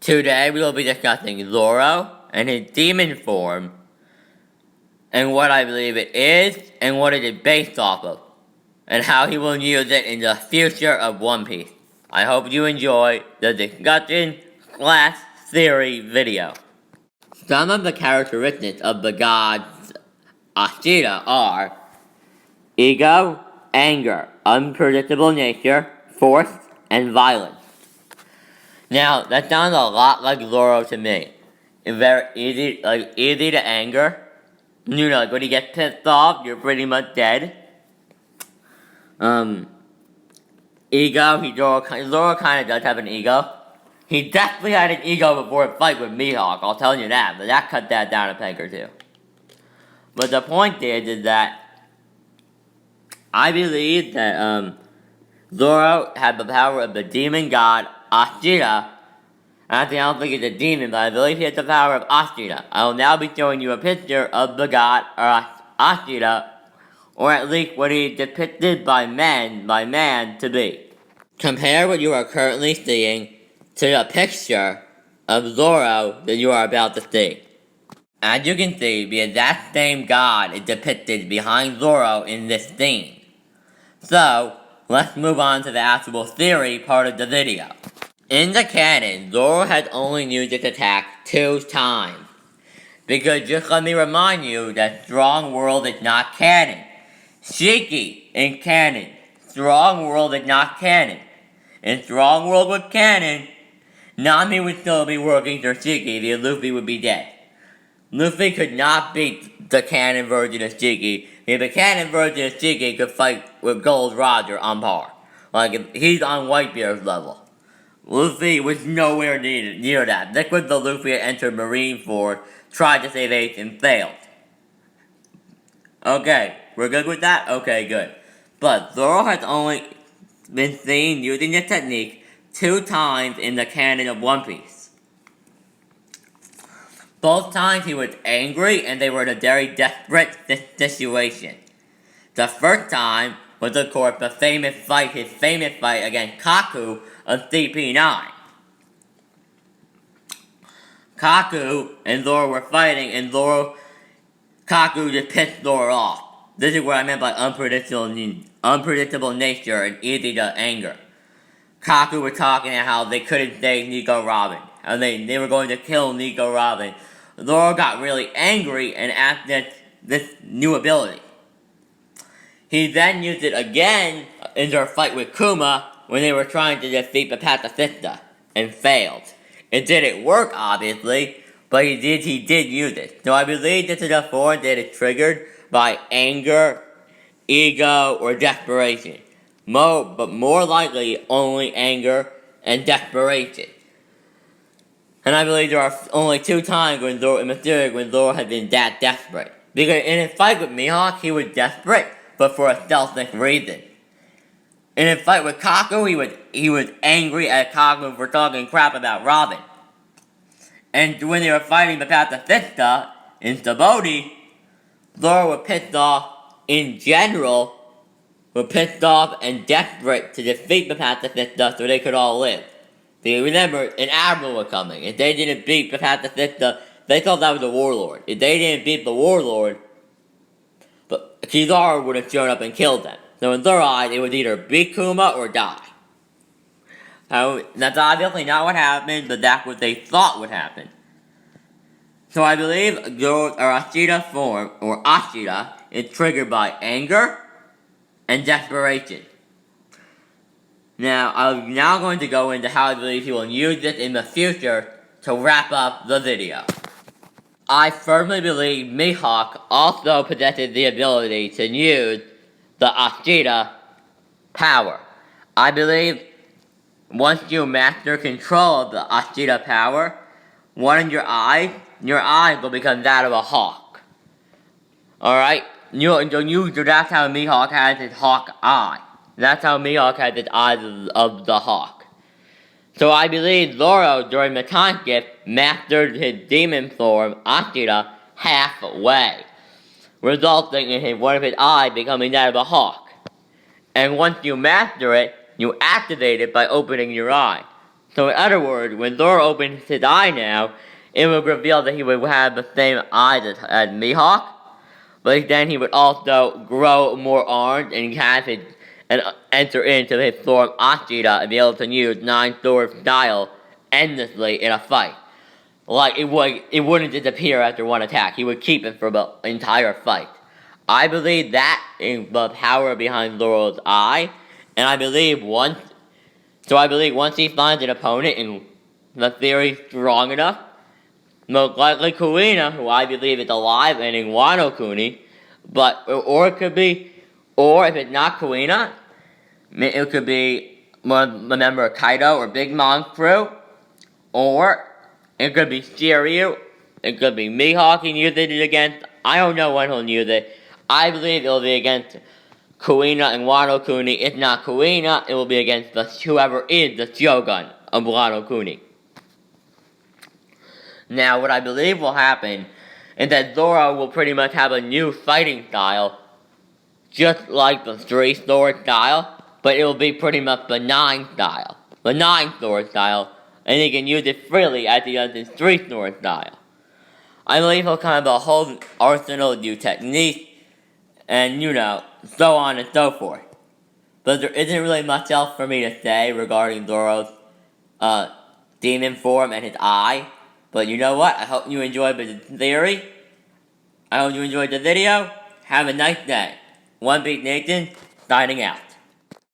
Today we will be discussing Zoro and his demon form, and what I believe it is, and what it is based off of, and how he will use it in the future of One Piece. I hope you enjoy the discussion class theory video. Some of the characteristics of the gods Ashita are ego, anger, unpredictable nature, force, and violence. Now, that sounds a lot like Zoro to me. It's very easy to anger. You know, like when he gets pissed off, you're pretty much dead. Ego, Zoro kind of does have an ego. He definitely had an ego before a fight with Mihawk, I'll tell you that, but that cut that down a peg or two. But the point is that I believe that Zoro had the power of the demon god Ashita. Actually, I don't think he's a demon, but I believe he has the power of Ashita. I will now be showing you a picture of the god Ashita, or at least what he is depicted by man to be. Compare what you are currently seeing to the picture of Zoro that you are about to see. As you can see, the exact same god is depicted behind Zoro in this scene. So, let's move on to the actual theory part of the video. In the canon, Zoro has only used this attack 2 times. Because just let me remind you that Strong World is not canon. Shiki in canon. Strong World is not canon. In Strong World was canon, Nami would still be working for Shiki, the Luffy would be dead. Luffy could not beat the canon version of Shiki, because the canon version of Shiki could fight with Gold Roger on par. Like, he's on Whitebeard's level. Luffy was nowhere near that. This was the Luffy that entered Marineford, tried to save Ace, and failed. Okay, we're good with that? Okay, good. But Zoro has only been seen using this technique 2 times in the canon of One Piece. Both times he was angry and they were in a very desperate situation. The first time was, of course, his famous fight against Kaku of CP9. Kaku and Zoro were fighting, and Kaku just pissed Zoro off. This is what I meant by unpredictable nature and easy to anger. Kaku was talking about how they couldn't save Nico Robin, and they were going to kill Nico Robin. Zoro got really angry and added this new ability. He then used it again in their fight with Kuma when they were trying to defeat the Pacifista, and failed. It didn't work, obviously, but he did use it. So I believe this is a form that is triggered by anger, ego, or desperation. But more likely, only anger and desperation. And I believe there are only 2 times when Zoro had been that desperate. Because in his fight with Mihawk, he was desperate, but for a selfish reason. In his fight with Kaku, he was angry at Kaku for talking crap about Robin. And when they were fighting the Pacifista in Sabaody, Zoro was pissed off in general, were pissed off and desperate to defeat the Pacifista so they could all live. Because remember, an admiral was coming. If they didn't beat the Pacifista, they thought that was a warlord. If they didn't beat the warlord, Kizaru would have shown up and killed them. So in their eyes, it would either beat Kuma or die. That's obviously not what happened, but that's what they thought would happen. So I believe Ashita form, or Ashita, is triggered by anger and desperation. Now, I'm now going to go into how I believe he will use this in the future to wrap up the video. I firmly believe Mihawk also possesses the ability to use the Ashita power. I believe once you master control of the Ashita power, one in your eyes will become that of a hawk. Alright? That's how Mihawk has his hawk eye. That's how Mihawk has his eyes of the hawk. So I believe Zoro, during the time skip, mastered his demon form, Ashita, halfway, resulting in one of his eyes becoming that of a hawk. And once you master it, you activate it by opening your eye. So in other words, when Zoro opens his eye now, it would reveal that he would have the same eyes as Mihawk, but then he would also grow more arms and and enter into his form Ashira and be able to use Nine Sword style endlessly in a fight. Like it wouldn't disappear after one attack. He would keep it for the entire fight. I believe that is the power behind Zoro's eye, and I believe once he finds an opponent in the theory strong enough, most likely Kuina, who I believe is alive, and in Wano Kuni, or it could be, or if it's not Kuina, it could be a member of Kaido or Big Mom's crew, or it could be Shiryu, it could be Mihawk he uses it against. I don't know when he'll use it. I believe it will be against Kuina and Wano Kuni. If not Kuina, it will be against whoever is the Shogun of Wano Kuni. Now, what I believe will happen is that Zoro will pretty much have a new fighting style, just like the Three Sword style, but it will be pretty much the Nine Sword style, and he can use it freely as he does his Three Sword style. I believe he'll kind of have a whole arsenal of new techniques, and so on and so forth. But there isn't really much else for me to say regarding Zoro's demon form and his eye. But you know what? I hope you enjoyed the theory. I hope you enjoyed the video. Have a nice day. One Beat Nathan, signing out.